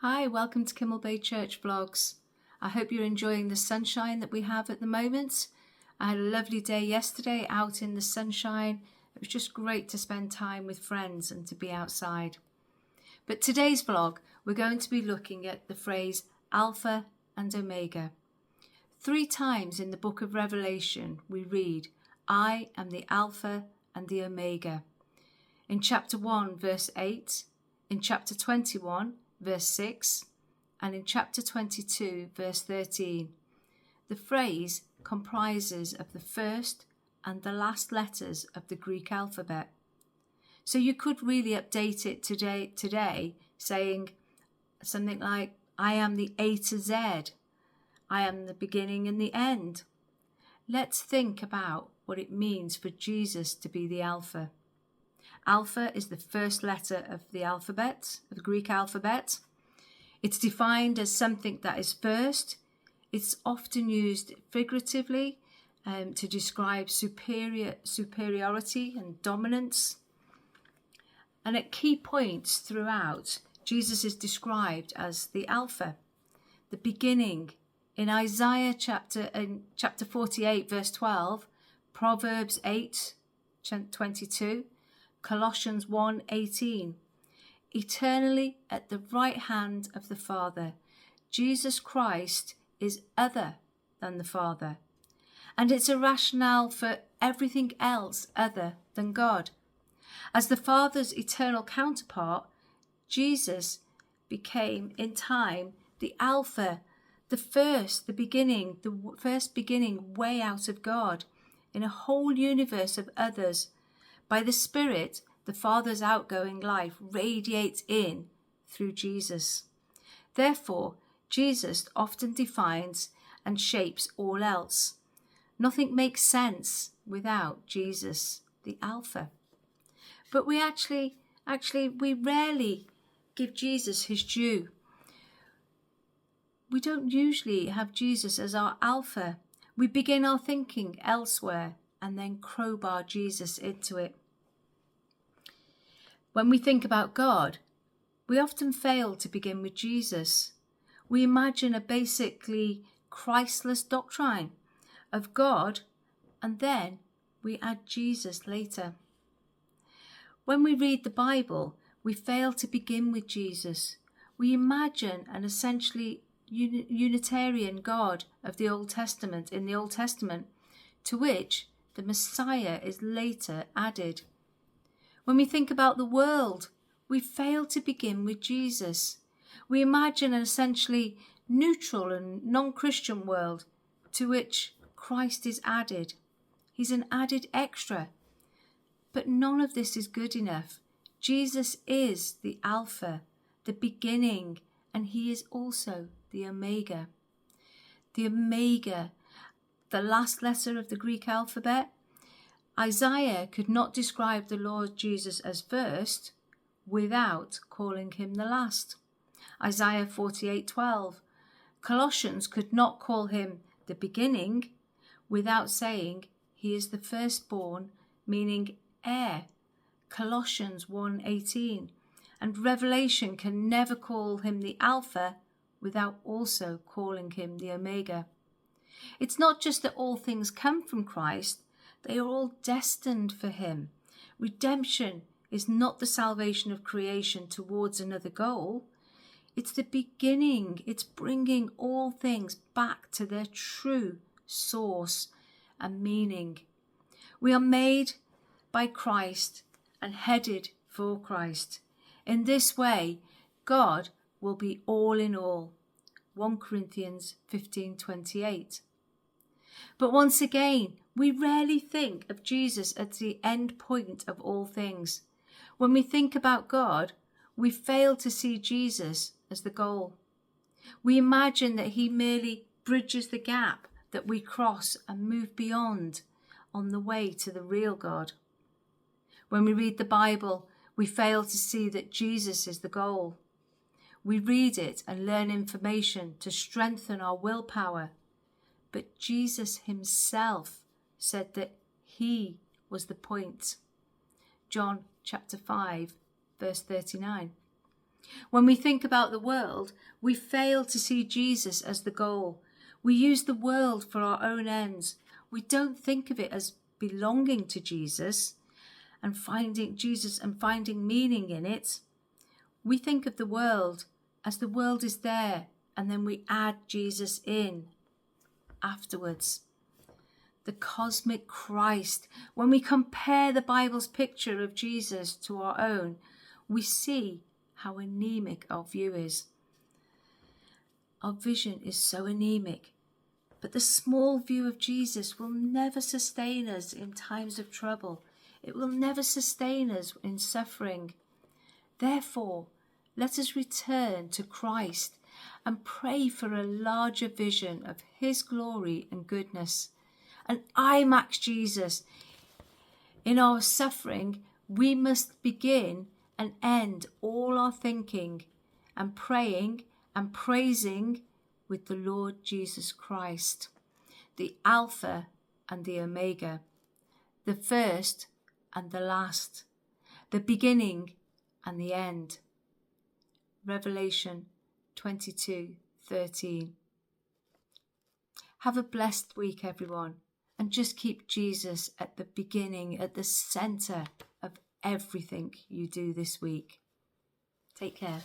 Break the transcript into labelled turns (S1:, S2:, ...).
S1: Hi, welcome to Kimmel Bay Church Vlogs. I hope you're enjoying the sunshine that we have at the moment. I had a lovely day yesterday out in the sunshine. It was just great to spend time with friends and to be outside. But today's vlog, we're going to be looking at the phrase Alpha and Omega. 3 times in the book of Revelation we read, I am the Alpha and the Omega. In chapter 1 verse 8, in chapter 21 verse 6, and in chapter 22 verse 13. The phrase comprises of the first and the last letters of the Greek alphabet. So you could really update it today saying something like, I am the A to Z. I am the beginning and the end. Let's think about what it means for Jesus to be the Alpha. Alpha is the first letter of the alphabet, of the Greek alphabet. It's defined as something that is first. It's often used figuratively to describe superiority and dominance. And at key points throughout, Jesus is described as the Alpha, the beginning. In Isaiah chapter 48 verse 12, Proverbs 8:22, Colossians 1:18. Eternally at the right hand of the Father, Jesus Christ is other than the Father. And it's a rationale for everything else other than God. As the Father's eternal counterpart, Jesus became in time the Alpha, the first beginning way out of God in a whole universe of others. By the Spirit, the Father's outgoing life radiates in through Jesus. Therefore, Jesus often defines and shapes all else. Nothing makes sense without Jesus, the Alpha. But we rarely give Jesus his due. We don't usually have Jesus as our Alpha. We begin our thinking elsewhere and then crowbar Jesus into it. When we think about God, we often fail to begin with Jesus. We imagine a basically Christless doctrine of God, and then we add Jesus later. When we read the Bible, we fail to begin with Jesus. We imagine an essentially Unitarian God of the Old Testament, to which the Messiah is later added. When we think about the world, we fail to begin with Jesus. We imagine an essentially neutral and non-Christian world to which Christ is added. He's an added extra. But none of this is good enough. Jesus is the Alpha, the beginning, and he is also the Omega. The Omega, the last letter of the Greek alphabet. Isaiah could not describe the Lord Jesus as first without calling him the last. Isaiah 48:12. Colossians could not call him the beginning without saying he is the firstborn, meaning heir. Colossians 1:18. And Revelation can never call him the Alpha without also calling him the Omega. It's not just that all things come from Christ, they are all destined for him. Redemption is not the salvation of creation towards another goal. It's the beginning. It's bringing all things back to their true source and meaning. We are made by Christ and headed for Christ. In this way, God will be all in all. 1 Corinthians 15:28. But once again, we rarely think of Jesus as the end point of all things. When we think about God, we fail to see Jesus as the goal. We imagine that he merely bridges the gap that we cross and move beyond on the way to the real God. When we read the Bible, we fail to see that Jesus is the goal. We read it and learn information to strengthen our willpower. But Jesus himself said that he was the point. John chapter 5, verse 39. When we think about the world, we fail to see Jesus as the goal. We use the world for our own ends. We don't think of it as belonging to Jesus and finding meaning in it. We think of the world as the world is there, and then we add Jesus in afterwards. The cosmic Christ. When we compare the Bible's picture of Jesus to our own, we see how anemic our view is. Our vision is so anemic, but the small view of Jesus will never sustain us in times of trouble. It will never sustain us in suffering. Therefore, let us return to Christ and pray for a larger vision of his glory and goodness. And IMAX Jesus. In our suffering, we must begin and end all our thinking and praying and praising with the Lord Jesus Christ, the Alpha and the Omega, the first and the last, the beginning and the end. Revelation 22:13. Have a blessed week, everyone, and just keep Jesus at the beginning, at the centre of everything you do this week. Take care.